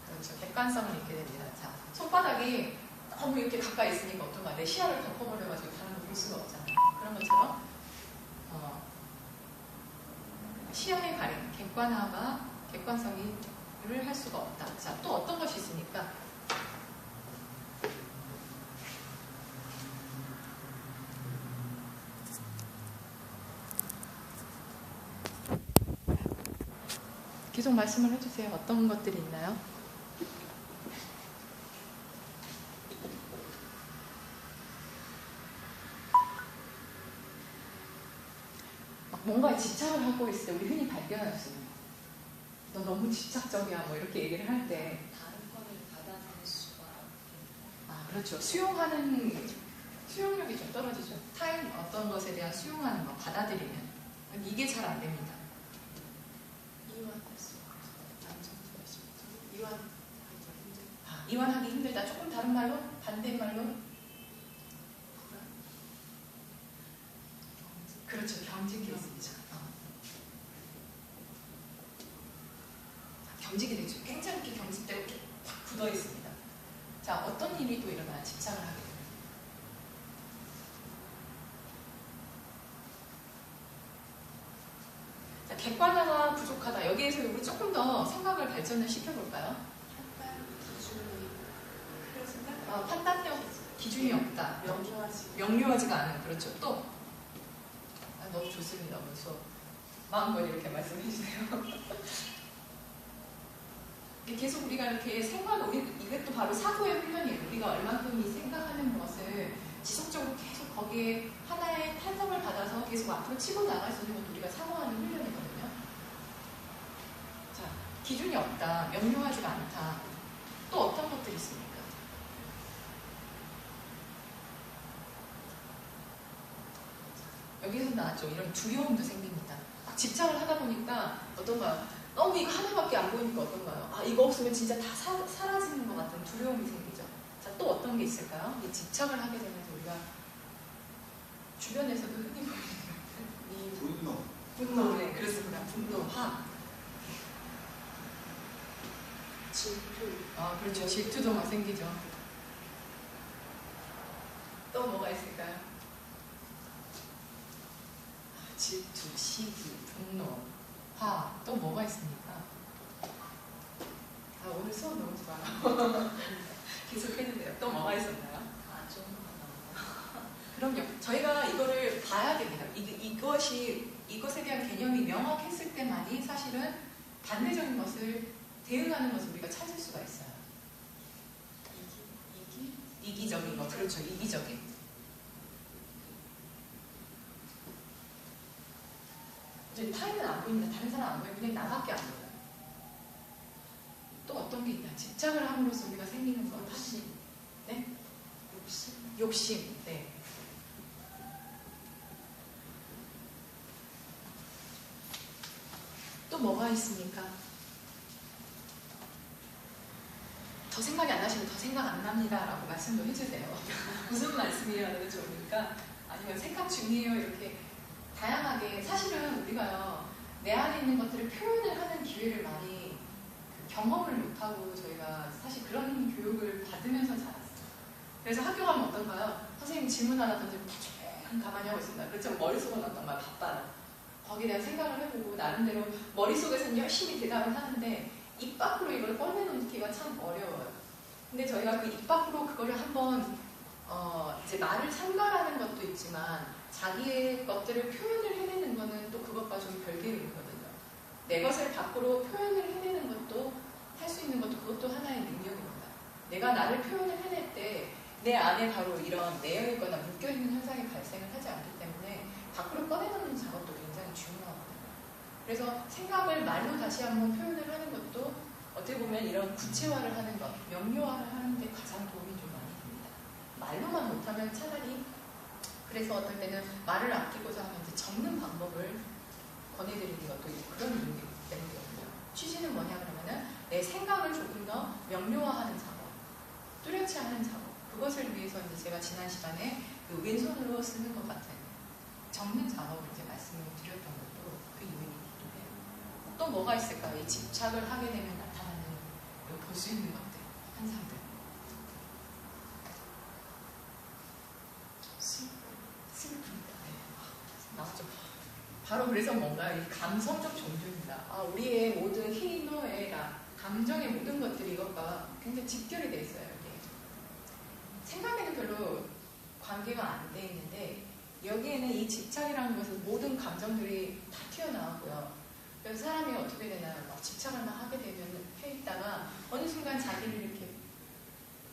그렇죠. 객관성을 잃게 됩니다. 자, 손바닥이 너무 이렇게 가까이 있으니까 어떤가 내 시야를 덮어버려가지고 다른 걸 볼 수가 없잖아요. 그런 것처럼 시야의 가림, 객관성을 할 수가 없다. 자, 또 어떤 것이 있습니까? 계속 말씀을 해주세요. 어떤 것들이 있나요? 막 뭔가에 집착을 하고 있을 때 우리 흔히 발견할 수 있는 너 너무 집착적이야 뭐 이렇게 얘기를 할 때 다른 거를 받아들일 수가 그렇죠. 수용력이 좀 떨어지죠. 타인 어떤 것에 대한 수용하는 거 받아들이면 이게 잘 안 됩니다. 이완하기 힘들다. 조금 다른 말로 반대말로 그렇죠. 경직이 있죠. 경직이 되죠. 굉장히 경직되고 이렇게 탁 굳어 있습니다. 자, 어떤 일이 또 일어나요? 집착을 하게 돼요. 자, 객관화가 부족하다. 여기에서 우리 조금 더 생각을 발전을 시켜볼까요? 판단력 기준이 없다. 명료하지가 않은. 그렇죠. 또 너무 좋습니다. 오늘 수업 마음껏 이렇게 말씀해 주세요. 계속 우리가 이렇게 이것도 바로 사고의 훈련이에요. 우리가 얼만큼 이 생각하는 것을 지속적으로 계속 거기에 하나의 탄성을 받아서 계속 앞으로 치고 나갈 수 있는 것도 우리가 사고하는 훈련이거든요. 자, 기준이 없다. 명료하지가 않다. 또 어떤 것들이 있습니까? 여기서 나왔죠. 이런 두려움도 생깁니다. 집착을 하다 보니까 어떤가요? 너무 이거 하나밖에 안 보이니까 어떤가요? 이거 없으면 진짜 다 사라지는 것 같은 두려움이 생기죠. 자, 또 어떤 게 있을까요? 이 집착을 하게 되면서 우리가 주변에서도 흔히 보이는 분노. 네, 그렇습니다. 분노, 화. 질투. 그렇죠. 질투도 막 생기죠. 또 뭐가 있을까요? 질투, 시기, 분노, 화. 또 뭐가 있습니까? 오늘 수업 너무 좋아요. 계속 했는데요. 또 뭐가 있었나요? 좋은 거 같아요. 그럼요. 저희가 이거를 봐야 됩니다. 이것에 대한 개념이 명확했을 때만이 사실은 반대적인 것을 대응하는 것을 우리가 찾을 수가 있어요. 이기적인 거. 그렇죠. 이기적인. 이제 타인은 안 보인다. 다른 사람 안 보여. 그냥 나밖에 안 보여요. 또 어떤 게 있나? 집착을 함으로써 우리가 생기는 것. 네? 욕심. 네. 또 뭐가 있습니까? 더 생각이 안 나시면 더 생각 안 납니다 라고 말씀도 해주세요. 무슨 말씀이라도 좋으니까 아니면 생각 중이에요 이렇게 다양하게. 사실은 우리가요 내 안에 있는 것들을 표현을 하는 기회를 많이 경험을 못하고 저희가 사실 그런 교육을 받으면서 자랐어요. 그래서 학교 가면 어떤가요? 선생님 질문 하나 던지면 대충 가만히 하고 있습니다. 그렇지만 머릿속은 어떤가요? 바빠요. 거기에 대한 생각을 해보고 나름대로 머릿속에서는 열심히 대답을 하는데 입 밖으로 이걸 꺼내놓기가 참 어려워요. 근데 저희가 그 입 밖으로 그거를 한번 이제 말을 삼가라는 것도 있지만 자기의 것들을 표현을 해내는 거는 또 그것과 좀 별개의 일이거든요. 내 것을 밖으로 표현을 해내는 것도 할 수 있는 것도 그것도 하나의 능력입니다. 내가 나를 표현을 해낼 때 내 안에 바로 이런 내여 있거나 묶여 있는 현상이 발생을 하지 않기 때문에 밖으로 꺼내놓는 작업도 굉장히 중요하거든요. 그래서 생각을 말로 다시 한번 표현을 하는 것도 어떻게 보면 이런 구체화를 하는 것, 명료화를 하는 데 가장 도움이 좀 많이 됩니다. 말로만 못하면 차라리 그래서 어떨 때는 말을 아끼고자 하면 이제 적는 방법을 권해드리는 것도 그런 이유기 때문이거든요. 취지는 뭐냐 그러면은 내 생각을 조금 더 명료화하는 작업, 뚜렷이 하는 작업, 그것을 위해서 이제 제가 지난 시간에 그 왼손으로 쓰는 것 같은 적는 작업을 이제 말씀을 드렸던 것도 그 이유이기도 해요. 또 뭐가 있을까요? 이 집착을 하게 되면 나타나는 볼 수 있는 것들, 현상들. 슬픕니다. 네. 나왔죠. 바로 그래서 뭔가요? 이 감성적 종교입니다. 우리의 모든 희노애락, 감정의 모든 것들이 이것과 굉장히 직결이 돼 있어요. 이게. 생각에는 별로 관계가 안 돼 있는데 여기에는 이 집착이라는 것은 모든 감정들이 다 튀어나오고요. 그래서 사람이 어떻게 되나요? 막 집착을 막 하게 되면 해 있다가 어느 순간 자기를 이렇게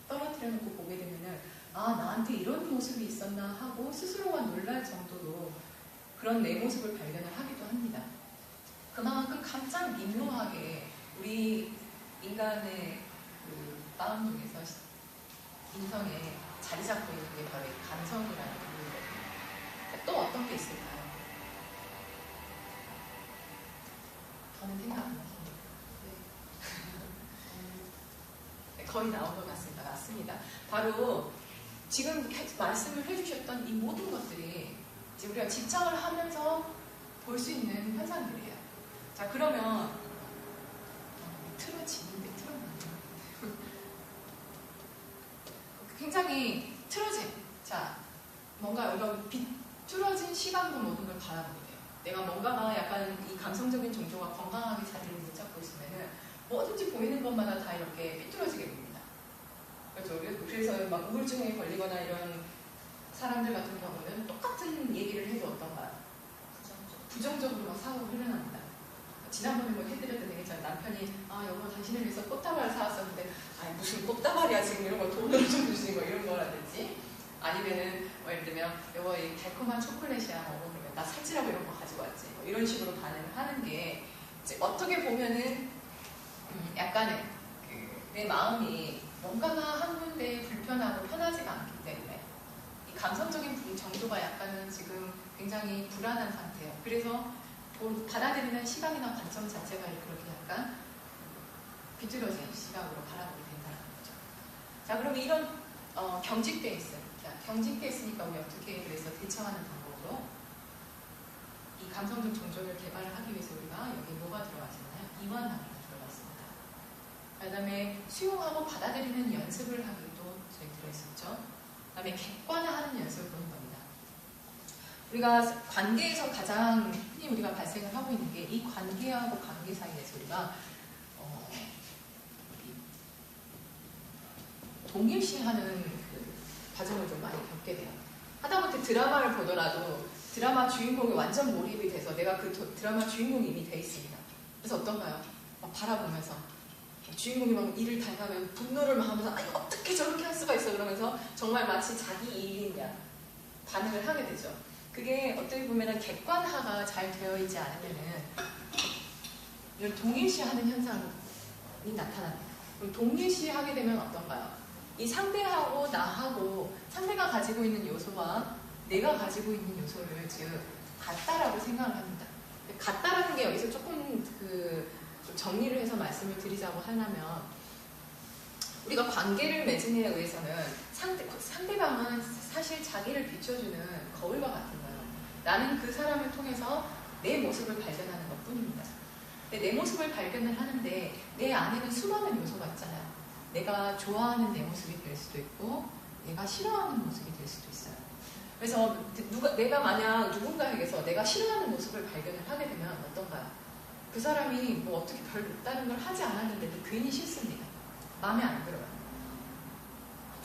떨어뜨려 놓고 보게 되면은 나한테 이런 모습이 있었나 하고 스스로가 놀랄 정도로 그런 내 모습을 발견을 하기도 합니다. 그만큼 가장 미묘하게 우리 인간의 그 마음 중에서 인성에 자리 잡고 있는 게 바로 이 감성이라는 부분이거든요. 또 어떤 게 있을까요? 저는 생각 안 하십니다. 네. 거의 나온 것 같습니다. 맞습니다. 바로 지금 말씀을 해주셨던 이 모든 것들이 이제 우리가 집착을 하면서 볼 수 있는 현상들이에요. 자, 그러면 틀어지는데 틀어놨네요. 굉장히 틀어진, 자, 뭔가 여기가 비틀어진 시간으로 모든 걸 바라보게 돼요. 내가 뭔가가 약간 이 감성적인 종조가 건강하게 자리를 못 잡고 있으면은 뭐든지 보이는 것마다 다 이렇게 삐뚤어지게 됩니다. 그렇죠. 그래서 막 우울증에 걸리거나 이런 사람들 같은 경우는 똑같은 얘기를 해도 어떤가요? 부정적으로 막 사고가 흘러납니다. 지난번에 뭐 해드렸던 얘기처럼 남편이 여보 당신을 위해서 꽃다발을 사왔었는데 무슨 꽃다발이야 지금 이런 거 돈으로 좀 주시는 거 이런 거라든지 아니면은 뭐 예를 들면 여보 이 달콤한 초콜릿이야 그러면 나 살찌라고 이런 거 가지고 왔지 뭐 이런 식으로 반응을 하는 게 이제 어떻게 보면은 약간의 내 마음이 뭔가가 한 군데에 불편하고 편하지가 않기 때문에 이 감성적인 정도가 약간은 지금 굉장히 불안한 상태예요. 그래서 받아들이는 시각이나 관점 자체가 그렇게 약간 비뚤어진 시각으로 바라보게 된다는 거죠. 자, 그럼 이런 경직돼 있어요. 자, 경직돼 있으니까 우리 어떻게 그래서 대처하는 방법으로 이 감성적 종조를 개발을 하기 위해서 우리가 여기 뭐가 들어가잖아요? 이완하기가 들어갔습니다. 그 다음에 수용하고 받아들이는 연습을 하기도 저희 들어있었죠. 그 다음에 객관화하는 연습을 보는 겁니다. 우리가 관계에서 가장 흔히 우리가 발생을 하고 있는 게 이 관계하고 관계 사이에서 우리가 동일시하는 그 과정을 좀 많이 겪게 돼요. 하다못해 드라마를 보더라도 드라마 주인공이 완전 몰입이 돼서 내가 그 드라마 주인공이 이미 돼 있습니다. 그래서 어떤가요? 막 바라보면서 주인공이 막 일을 당하면 분노를 막 하면서 아니 어떻게 저렇게 할 수가 있어 그러면서 정말 마치 자기 일이냐 반응을 하게 되죠. 그게 어떻게 보면 객관화가 잘 되어 있지 않으면은 이런 동일시하는 현상이 나타납니다. 그럼 동일시하게 되면 어떤가요? 이 상대하고 나하고 상대가 가지고 있는 요소와 내가 가지고 있는 요소를 즉 같다라고 생각을 합니다. 같다라는 게 여기서 조금 좀 정리를 해서 말씀을 드리자고 하려면 우리가 관계를 맺은 데 의해서는 상대방은 사실 자기를 비춰주는 거울과 같은 거예요. 나는 그 사람을 통해서 내 모습을 발견하는 것 뿐입니다. 근데 내 모습을 발견을 하는데 내 안에는 수많은 요소가 있잖아요. 내가 좋아하는 내 모습이 될 수도 있고 내가 싫어하는 모습이 될 수도 있어요. 그래서 내가 만약 누군가에게서 내가 싫어하는 모습을 발견을 하게 되면 어떤가요? 그 사람이 뭐 어떻게 별 다른 걸 하지 않았는데도 괜히 싫습니다. 마음에 안 들어요.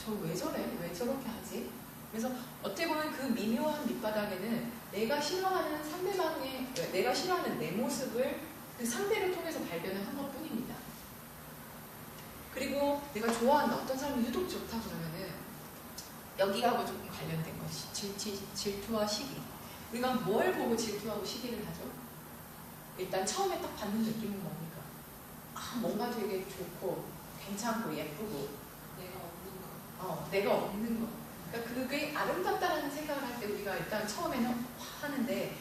저 왜 저래? 왜 저렇게 하지? 그래서 어떻게 보면 그 미묘한 밑바닥에는 내가 싫어하는 상대방의, 내가 싫어하는 내 모습을 그 상대를 통해서 발견을 한 것 뿐입니다. 그리고 내가 좋아하는 어떤 사람이 유독 좋다 그러면은 여기하고 조금 관련된 것이 질투와 시기. 우리가 뭘 보고 질투하고 시기를 하죠? 일단 처음에 딱 받는 느낌은 뭡니까? 뭔가 되게 좋고 괜찮고 예쁘고 내가 없는 거. 그러니까 그게 아름답다라는 생각을 할 때 우리가 일단 처음에는 하는데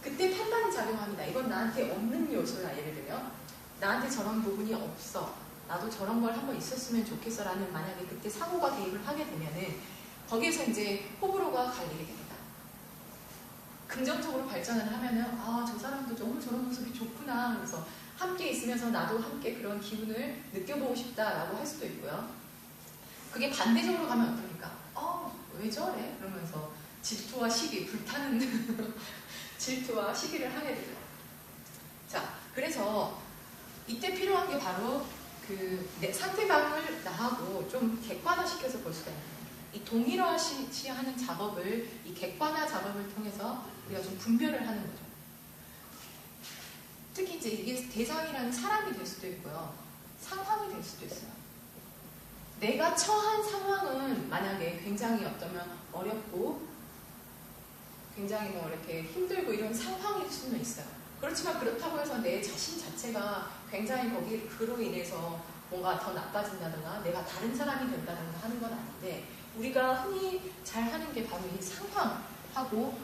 그때 판단이 작용합니다. 이건 나한테 없는 요소야. 예를 들면 나한테 저런 부분이 없어. 나도 저런 걸 한번 있었으면 좋겠어라는 만약에 그때 사고가 개입을 하게 되면은 거기에서 이제 호불호가 갈리게 됩니다. 긍정적으로 발전을 하면은 저 사람도 너무 저런 모습이 좋구나. 그래서 함께 있으면서 나도 함께 그런 기분을 느껴보고 싶다라고 할 수도 있고요. 그게 반대적으로 가면 어떡합니까? 왜 저래? 그러면서 질투와 시기, 불타는 질투와 시기를 하게 되죠. 자, 그래서 이때 필요한 게 바로 내 상대방을 나하고 좀 객관화시켜서 볼 수가 있는 거예요. 이 동일화시하는 작업을, 이 객관화 작업을 통해서 우리가 좀 분별을 하는 거죠. 특히 이제 이게 대상이라는 사람이 될 수도 있고요. 상황이 될 수도 있어요. 내가 처한 상황은 만약에 굉장히 어쩌면 어렵고 굉장히 뭐 이렇게 힘들고 이런 상황일 수는 있어요. 그렇지만 그렇다고 해서 내 자신 자체가 굉장히 그로 인해서 뭔가 더 나빠진다든가 내가 다른 사람이 된다든가 하는 건 아닌데 우리가 흔히 잘 하는 게 바로 이 상황하고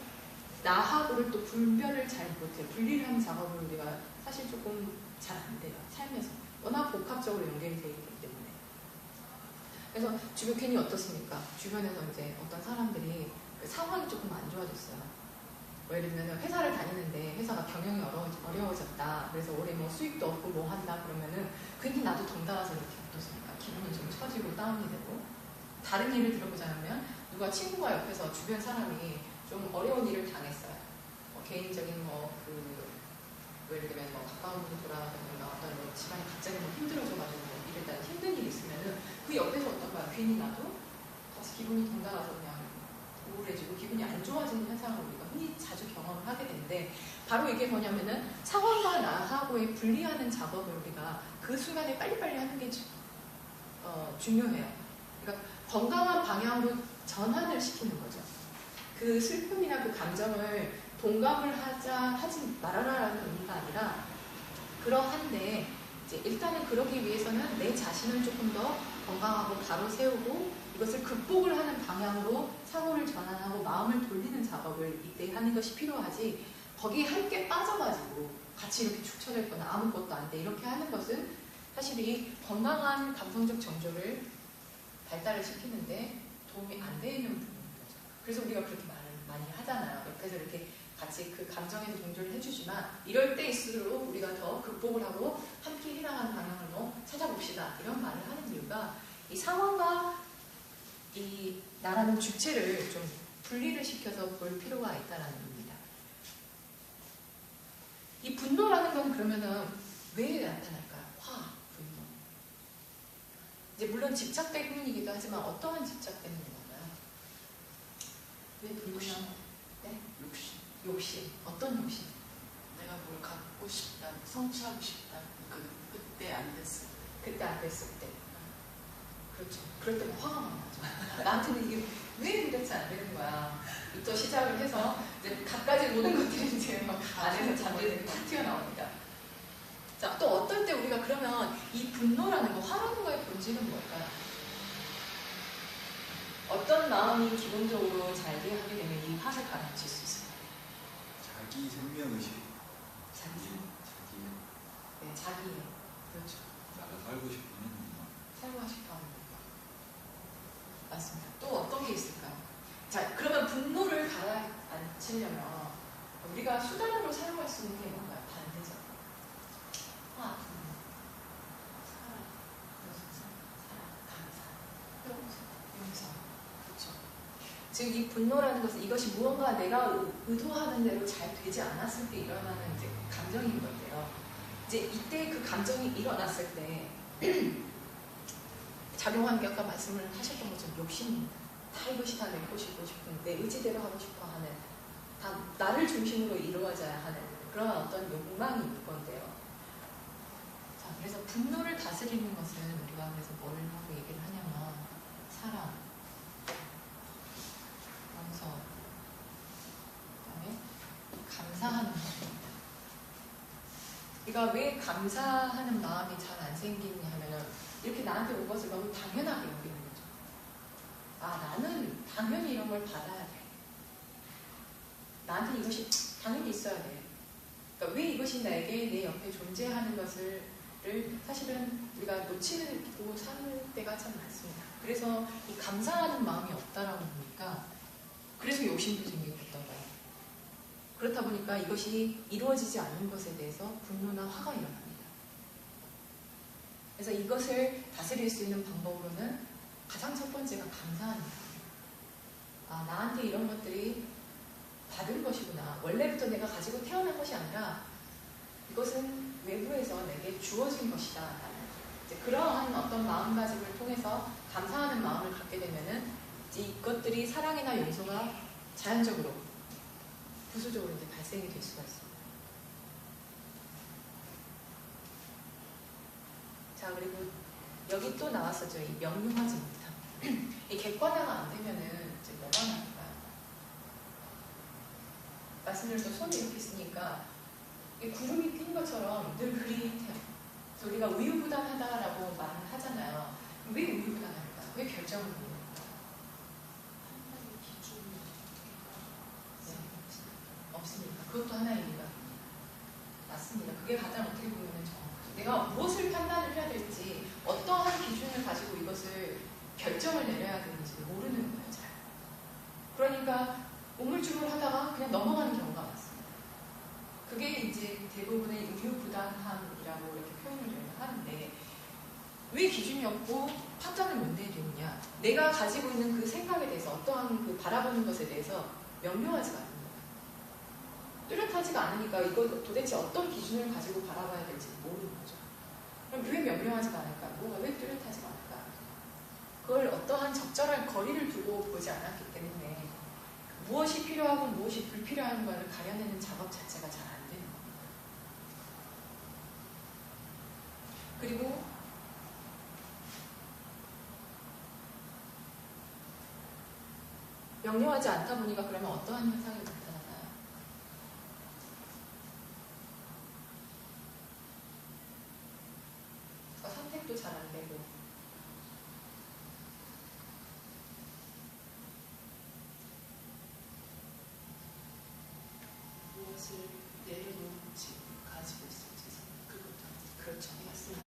나하고를 또 분별을 잘 못해요. 분리를 하는 작업을 우리가 사실 조금 잘 안 돼요. 삶에서. 워낙 복합적으로 연결이 되어 있기 때문에. 그래서 주변 어떻습니까? 주변에서 이제 어떤 사람들이 그 상황이 조금 안 좋아졌어요. 예를 들면 회사를 다니는데 회사가 경영이 어려워졌다. 그래서 올해 뭐 수익도 없고 뭐 한다 그러면은 괜히 나도 덩달아서 이렇게 어떻습니까? 기분이 좀 처지고 다운이 되고. 다른 예를 들어보자면 누가 친구가 옆에서 주변 사람이 좀 어려운 일을 당했어요. 개인적인 예를 들면 가까운 분이 돌아가거나 어떤 집안이 갑자기 힘들어져가지고 일을 따라 힘든 일이 있으면은 그 옆에서 어떤 거야? 괜히 나도 같이 기분이 덩달아서 그냥 우울해지고 기분이 안 좋아지는 현상을 우리가 흔히 자주 경험을 하게 되는데 바로 이게 뭐냐면은 상황과 나하고의 분리하는 작업을 우리가 그 순간에 빨리빨리 하는 게 중요해요. 그러니까 건강한 방향으로 전환을 시키는 거죠. 그 슬픔이나 그 감정을 동감을 하지 말아라라는 의미가 아니라 그러한데 이제 일단은 그러기 위해서는 내 자신을 조금 더 건강하고 바로 세우고 이것을 극복을 하는 방향으로 사고를 전환하고 마음을 돌리는 작업을 이때 하는 것이 필요하지 거기에 함께 빠져가지고 같이 이렇게 축 처져 있거나 아무것도 안 돼 이렇게 하는 것은 사실 이 건강한 감성적 정조를 발달을 시키는데 도움이 안 되는 부분인 거죠. 그래서 우리가 그렇게 말을 많이 하잖아요. 옆에서 이렇게 같이 그 감정에도 동조를 해주지만 이럴 때일수록 우리가 더 극복을 하고 함께 해나가는 방향으로 찾아봅시다. 이런 말을 하는 이유가 이 상황과 이 나라는 주체를 좀 분리를 시켜서 볼 필요가 있다는 겁니다. 이 분노라는 건 그러면은 왜 나타날까요? 분노. 이제 물론 집착 때문이기도 하지만 어떠한 집착 때문인 건가요? 왜 분노냐? 네? 욕심. 어떤 욕심? 내가 뭘 갖고 싶다, 성취하고 싶다. 그때 안 됐을 때. 그때 안 됐을 때. 그렇죠. 그럴 때는 화가 막 나죠. 나한테는 이게 왜 이렇지 안 되는 거야. 또 시작을 해서 이제 갖가지 모든 것들이 이제 막 안에서 잔들이 탁 튀어나옵니다. 자, 또 어떨 때 우리가 그러면 이 분노라는 거, 화라는 거의 본질은 뭘까요? 어떤 마음이 기본적으로 잘게 하게 되면 이 화를 가라앉힐 수 있어요? 자기 생명의식. 자기. 네, 자기의. 그렇죠. 나가 살고 싶은 살고 싶어 하는 거. 맞습니다. 또 어떤 게 있을까요? 자, 그러면 분노를 가라앉히려면 우리가 수단으로 사용할 수 있는 게 뭔가요? 반대죠. 분노. 사랑, 감사, 용서. 그렇죠. 즉, 이 분노라는 것은 이것이 무언가 내가 의도하는 대로 잘 되지 않았을 때 일어나는 이제 감정인 건데요. 이제 이때 그 감정이 일어났을 때 작용한 게 아까 말씀을 하셨던 것처럼 욕심입니다. 다 이것이 다 내 것이고 싶은 내 의지대로 하고 싶어 하는 다 나를 중심으로 이루어져야 하는 그런 어떤 욕망이 있는 건데요. 자, 그래서 분노를 다스리는 것은 우리가 그래서 뭘 하고 얘기를 하냐면 사랑, 용서, 감사하는 마음입니다. 그러니까 왜 감사하는 마음이 잘 안 생기냐 하면은 이렇게 나한테 온 것을 너무 당연하게 여기는 거죠. 아, 나는 당연히 이런 걸 받아야 돼. 나한테 이것이 당연히 있어야 돼. 그러니까 왜 이것이 내게 내 옆에 존재하는 것을 사실은 우리가 놓치고 사는 때가 참 많습니다. 그래서 이 감사하는 마음이 없다라고 보니까 그래서 욕심도 생기고 있던 거예요. 그렇다 보니까 이것이 이루어지지 않는 것에 대해서 분노나 화가 일어납니다. 그래서 이것을 다스릴 수 있는 방법으로는 가장 첫 번째가 감사하는 거예요. 아, 나한테 이런 것들이 받은 것이구나. 원래부터 내가 가지고 태어난 것이 아니라 이것은 외부에서 내게 주어진 것이다. 이제 그러한 어떤 마음가짐을 통해서 감사하는 마음을 갖게 되면은 이제 이것들이 사랑이나 용서가 자연적으로 부수적으로 이제 발생이 될 수가 있습니다. 자, 그리고 여기 또 나왔었죠. 이 명료하지 못함. 이 객관화가 안 되면은 이제 뭐가 나올까요? 말씀드려서 손이 이렇게 있으니까 이 구름이 낀 것처럼 늘 흐릿해요. 그래서 우리가 우유부단하다라고 말을 하잖아요. 왜 우유부단할까? 왜 결정을 못할까? 판단의 기준이 네. 없으니까. 그것도 하나의 이유가 맞습니다. 그게 가장 어떻게 보면 정확하죠. 내가 무엇을 판단을 해야 될지, 어떠한 기준을 가지고 이것을 결정을 내려야 되는지 모르는 거예요, 잘. 그러니까 우물쭈물하다가 그냥 넘어가는 경우가 많습니다. 그게 이제 대부분의 우유부단함이라고 이렇게 표현을 하는데, 왜 기준이 없고 판단을 못 내리느냐? 내가 가지고 있는 그 생각에 대해서, 어떠한 그 바라보는 것에 대해서 명료하지가 않는 거예요. 뚜렷하지가 않으니까 이거 도대체 어떤 기준을 가지고 바라봐야 될지 모르는 거죠. 그럼 왜 명료하지가 않을까? 뭐가 왜 뚜렷하지가 않을까? 그걸 어떠한 적절한 거리를 두고 보지 않았기 때문에 무엇이 필요하고 무엇이 불필요한 것을 가려내는 작업 자체가 잘 안 되는 겁니다. 그리고 명료하지 않다 보니까 그러면 어떠한 현상이 나타나나요? 선택도 잘 안 되고, 무엇을 내려놓을지 가지고 있을지 그것도 그렇죠. 맞습니다.